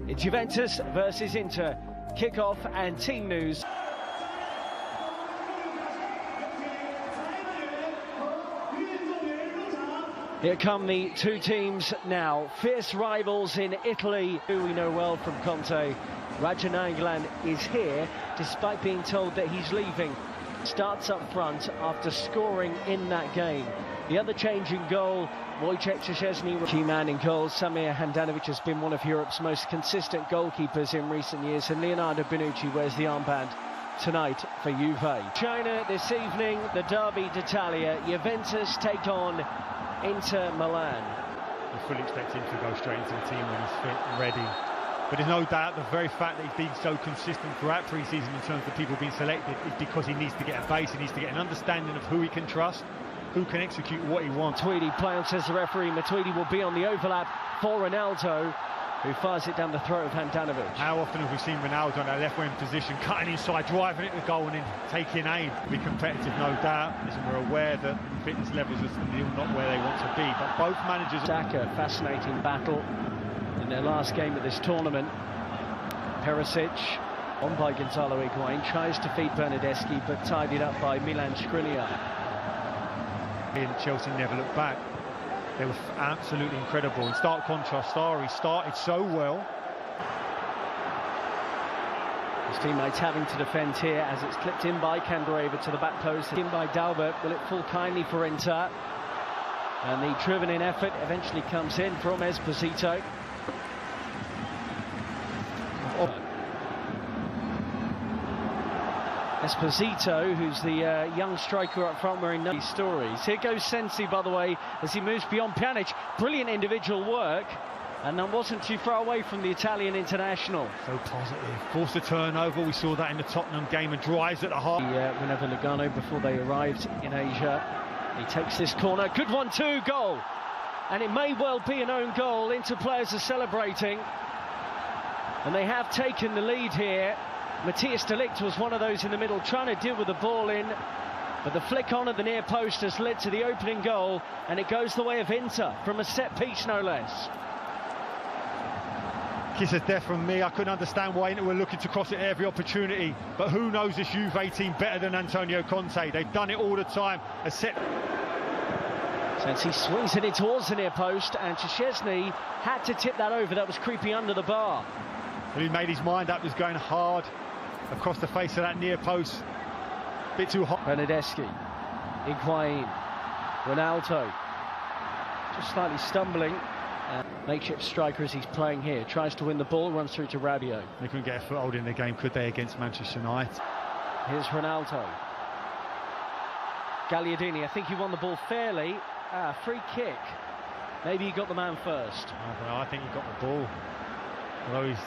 It's Juventus versus Inter. Kick-off and team news. Here come the two teams now. Fierce rivals in Italy, who we know well from Conte. Raja Nainggolan is here, despite being told that he's leaving. Starts up front after scoring in that game. The other change in goal, Wojciech Szczesny, key man in goal. Samir Handanovic has been one of Europe's most consistent goalkeepers in recent years, and Leonardo Bonucci wears the armband tonight for Juve. China this evening, the Derby d'Italia. Juventus take on Inter Milan. You fully expect him to go straight into the team when he's fit and ready. But there's no doubt the very fact that he's been so consistent throughout pre-season in terms of people being selected is because he needs to get a base, he needs to get an understanding of who he can trust, who can execute what he wants. Matuidi, play on, says the referee. Matuidi will be on the overlap for Ronaldo, who fires it down the throat of Handanovic. How often have we seen Ronaldo in that left wing position, cutting inside, driving it to goal and then taking aim? Be competitive, no doubt. Listen, we're aware that fitness levels are still not where they want to be, but both managers... Saka, fascinating battle in their last game of this tournament. Perisic, on by Gonzalo Higuain, tries to feed Bernardeschi, but tied it up by Milan Skriniar. And Chelsea never looked back. They were absolutely incredible. In stark contrast, Sarri started so well. His teammates having to defend here as it's clipped in by Candreva to the back post. In by Dalbert. Will it fall kindly for Inter? And the driven-in effort eventually comes in from Esposito. Esposito, who's the young striker up front, wearing no stories. Here goes Sensi, by the way, as he moves beyond Pjanic. Brilliant individual work, and that wasn't too far away from the Italian international. So positive. Forced a turnover. We saw that in the Tottenham game, and drives at the heart. Whenever Lugano, before they arrived in Asia, he takes this corner. Good 1-2 goal, and it may well be an own goal. Inter players are celebrating, and they have taken the lead here. Matthias de Ligt was one of those in the middle trying to deal with the ball in, but the flick on at the near post has led to the opening goal, and it goes the way of Inter from a set piece, no less. Kiss of death from me. I couldn't understand why Inter were looking to cross it every opportunity, but who knows this Juve team better than Antonio Conte? They've done it all the time. A set. Since he swings it in towards the near post, and Szczesny had to tip that over. That was creeping under the bar. And he made his mind up. He was going hard across the face of that near post. Bit too hot. Bernardeschi, Higuain, Ronaldo, just slightly stumbling. Makeshift striker as he's playing here, tries to win the ball, runs through to Rabiot. They couldn't get a foothold in the game, could they, against Manchester United? Here's Ronaldo. Gagliardini, I think he won the ball fairly. Free kick. Maybe he got the man first. I don't know, I think he got the ball. Although he's...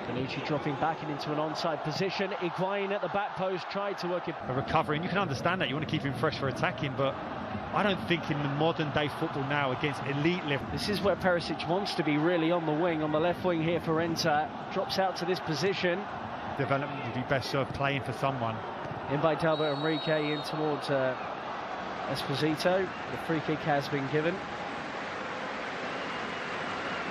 Bonucci dropping back and into an onside position. Higuain at the back post, tried to work it. A recovery, and you can understand that. You want to keep him fresh for attacking, but I don't think in the modern day football now against elite level. This is where Perisic wants to be, really, on the wing, on the left wing here for Inter. Drops out to this position. Development would be best served playing for someone. In by Dalbert Enrique, in towards Esposito. The free kick has been given.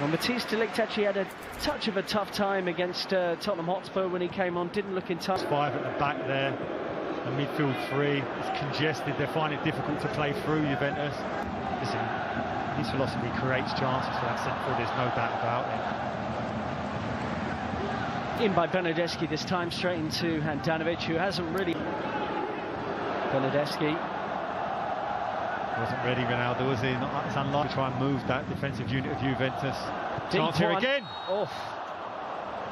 Well, Matthias de Ligt actually had a touch of a tough time against Tottenham Hotspur when he came on, didn't look in touch. 5 at the back there, the midfield 3, it's congested, they find it difficult to play through Juventus. Listen, his philosophy creates chances for that centre forward, there's no doubt about it. In by Bernardeschi this time, straight into Handanovic, who hasn't really... Bernardeschi. Wasn't ready, Ronaldo, was he? It's unlikely to try and move that defensive unit of Juventus. Chance here again! Off.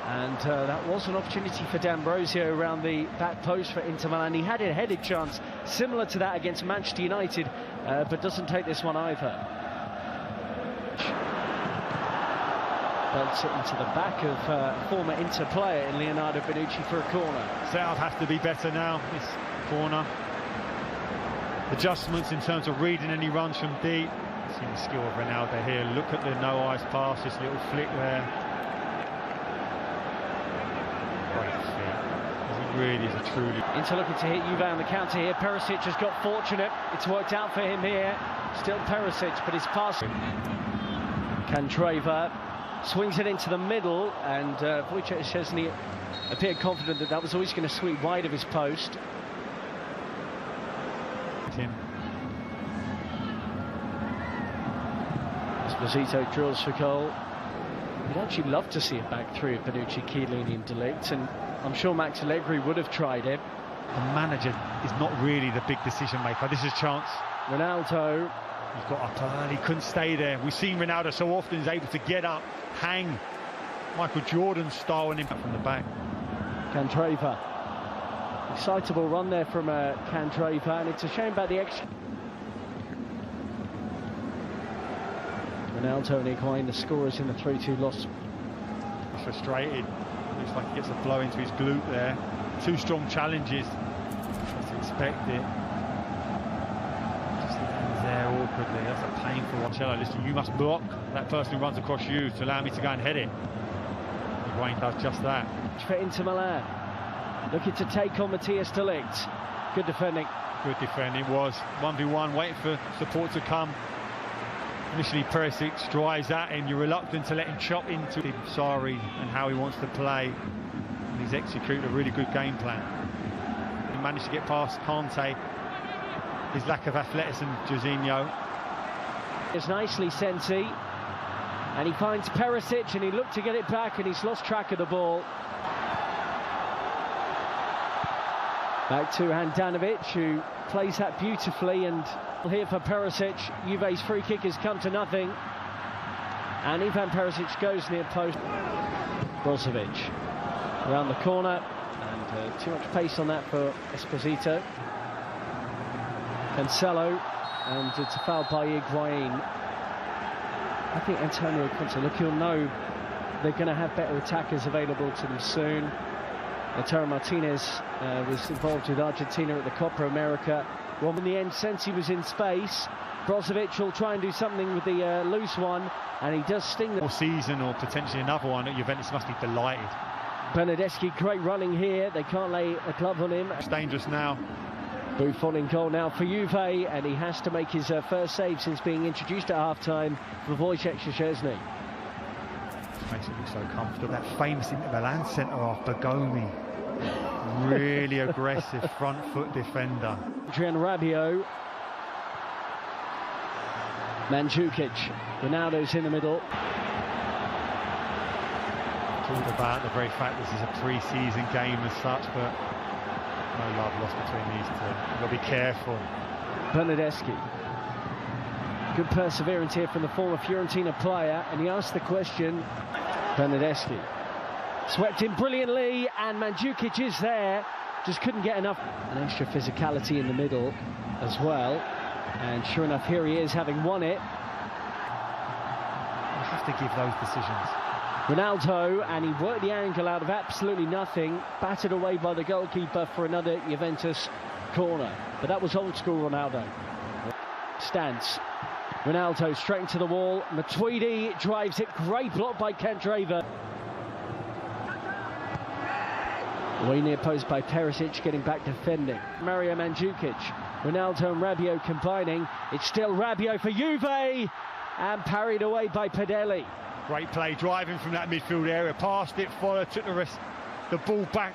And that was an opportunity for D'Ambrosio around the back post for Inter Milan. He had a headed chance similar to that against Manchester United, but doesn't take this one either. Belts it into the back of former Inter player in Leonardo Bonucci for a corner. Setup has to be better now, this corner. Adjustments in terms of reading any runs from deep. See the skill of Ronaldo here. Look at the no eyes pass, this little flick there. Great feet. He really is a truly... Inter looking to hit Juve on the counter here. Perisic has got fortunate. It's worked out for him here. Still Perisic, but his pass... Candreva swings it into the middle, and Wojciech Szczesny appeared confident that that was always going to sweep wide of his post. Tim. Esposito drills for goal. We'd actually love to see it back through Bonucci, Chiellini and De Ligt, and I'm sure Max Allegri would have tried it. The manager is not really the big decision maker. This is a chance. Ronaldo. He's got up early, couldn't stay there. We've seen Ronaldo so often, he's able to get up, hang. Michael Jordan style and impact from the back. Candreva. Excitable run there from Candreva, and it's a shame about the extra. Ronaldo and Higuain, the scorers in the 3-2 loss. Frustrated. Looks like he gets a blow into his glute there. Two strong challenges. Tries to expect it. Just lands there awkwardly. That's a painful one. Marcelo, listen, you must block that person who runs across you to allow me to go and head it. Higuain does just that. For Inter Milan. Looking to take on Matthias De Ligt. Good defending. Good defending. Was 1v1, waiting for support to come. Initially Perisic drives that in. You're reluctant to let him chop into Sarri and how he wants to play. And he's executed a really good game plan. He managed to get past Kante. His lack of athleticism, Jorginho. It's nicely Sensi. And he finds Perisic and he looked to get it back and he's lost track of the ball. Back to Handanovic, who plays that beautifully, and here for Perisic. Juve's free kick has come to nothing, and Ivan Perisic goes near post. Brozovic around the corner, and too much pace on that for Esposito. Cancelo, and it's a foul by Higuain. I think Antonio Conte, look, he'll know they're going to have better attackers available to them soon. Lautaro Martinez was involved with Argentina at the Copa America. Well, in the end, Sensi was in space. Brozovic will try and do something with the loose one, and he does sting the season, or potentially another one. Juventus must be delighted. Bernardeschi, great running here. They can't lay a glove on him. It's dangerous now. Buffon in goal now for Juve, and he has to make his first save since being introduced at half-time for Wojciech Szczesny. Makes it look so comfortable. That famous Inter Milan centre-half, Bergomi. Really aggressive front foot defender. Adrian Rabiot. Mandzukic. Ronaldo's in the middle. Talked about the very fact this is a pre-season game as such, but no love lost between these two. You've got to be careful. Bernardeschi. Good perseverance here from the former Fiorentina player, and he asked the question. Bernardeschi swept in brilliantly, and Mandzukic is there, just couldn't get enough. An extra physicality in the middle as well, and sure enough, here he is, having won it. You have to give those decisions. Ronaldo, and he worked the angle out of absolutely nothing, battered away by the goalkeeper for another Juventus corner, but that was old school Ronaldo. Stance. Ronaldo straight into the wall. Matuidi drives it. Great block by Candreva. Way near post by Perisic, getting back defending. Mario Mandzukic. Ronaldo and Rabiot combining. It's still Rabiot for Juve, and parried away by Padelli. Great play, driving from that midfield area. Passed it, followed, took the ball back.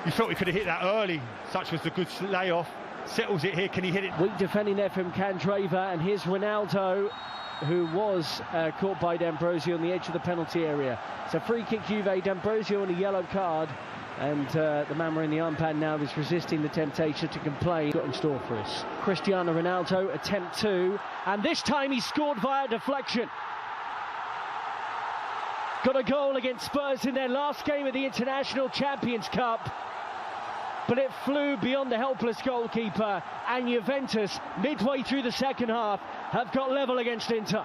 You felt he could have hit that early. Such was the good layoff. Settles it here, can he hit it? Weak defending there from Candreva, and here's Ronaldo, who was caught by D'Ambrosio on the edge of the penalty area. It's a free kick Juve, D'Ambrosio on a yellow card, and the man wearing the armband now is resisting the temptation to complain. Got in store for us. Cristiano Ronaldo, attempt 2, and this time he scored via deflection. Got a goal against Spurs in their last game of the International Champions Cup, but it flew beyond the helpless goalkeeper, and Juventus, midway through the second half, have got level against Inter.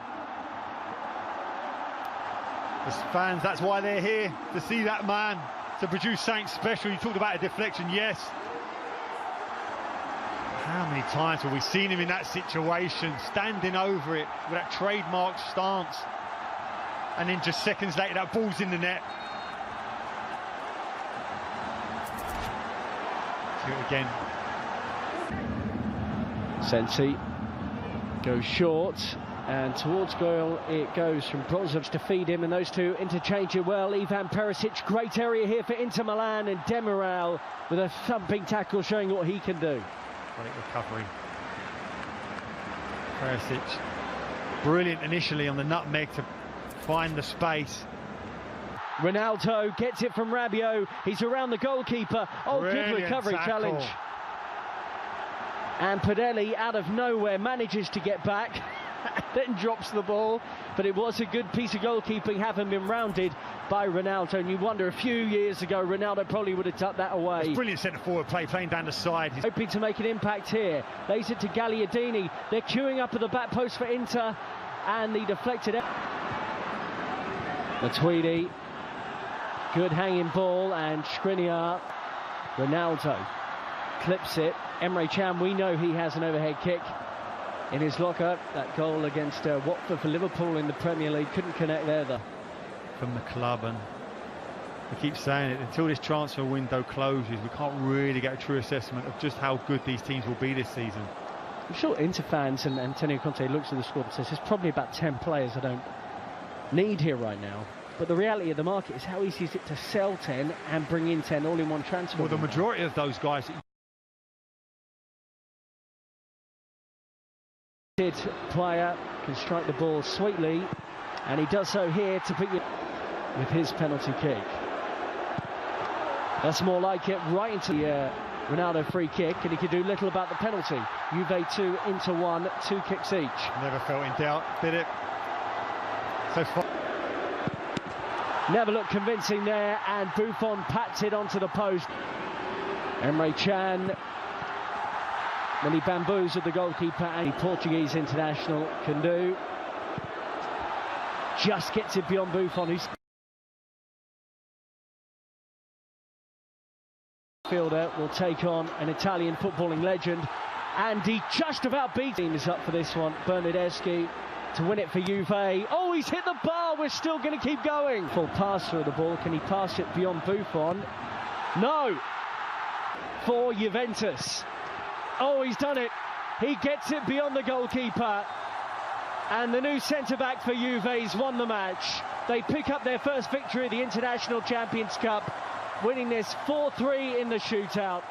The fans, that's why they're here, to see that man, to produce something special. You talked about a deflection, yes. How many times have we seen him in that situation, standing over it with that trademark stance, and then just seconds later that ball's in the net. Do it again. Sensi goes short, And towards goal it goes from Brozovic to feed him, and those two interchange it well. Ivan Perisic, great area here for Inter Milan, and Demiral with a thumping tackle showing what he can do. Great recovery. Perisic, brilliant initially on the nutmeg to find the space. Ronaldo gets it from Rabiot, he's around the goalkeeper. Oh, Brilliant good recovery tackle. challenge. And Padelli out of nowhere manages to get back. Then drops the ball, but it was a good piece of goalkeeping, having been rounded by Ronaldo. And you wonder, a few years ago Ronaldo probably would have tucked that away. It's brilliant centre forward play, playing down the side. Hoping to make an impact here, lays it to Gagliardini. They're queuing up at the back post for Inter, and the deflected Matuidi, good hanging ball, and Skriniar. Ronaldo clips it. Emre Can, we know he has an overhead kick in his locker. That goal against Watford for Liverpool in the Premier League couldn't connect there though. From the club, and we keep saying it, until this transfer window closes we can't really get a true assessment of just how good these teams will be this season. I'm sure Inter fans and Antonio Conte looks at the squad and says there's probably about 10 players I don't need here right now. But the reality of the market is how easy is it to sell 10 and bring in 10 all in one transfer. Well, the majority of those guys player can strike the ball sweetly, and he does so here to put you with his penalty kick. That's more like it, right into the Ronaldo free kick, and he could do little about the penalty. Juve 2, Inter 1, 2 kicks each. never felt in doubt, did it? So far. Never looked convincing there, and Buffon pats it onto the post. Emre Can, when he bamboozled the goalkeeper, and the Portuguese international can do. Just gets it beyond Buffon, who's fielder will take on an Italian footballing legend, and he just about beat him. Is up for this one. Bernardeschi to win it for Juve. Oh, he's hit the bar. We're still going to keep going. Full pass through the ball. Can he pass it beyond Buffon? No. For Juventus. Oh, he's done it. He gets it beyond the goalkeeper. And the new centre-back for Juve's won the match. They pick up their first victory at the International Champions Cup, winning this 4-3 in the shootout.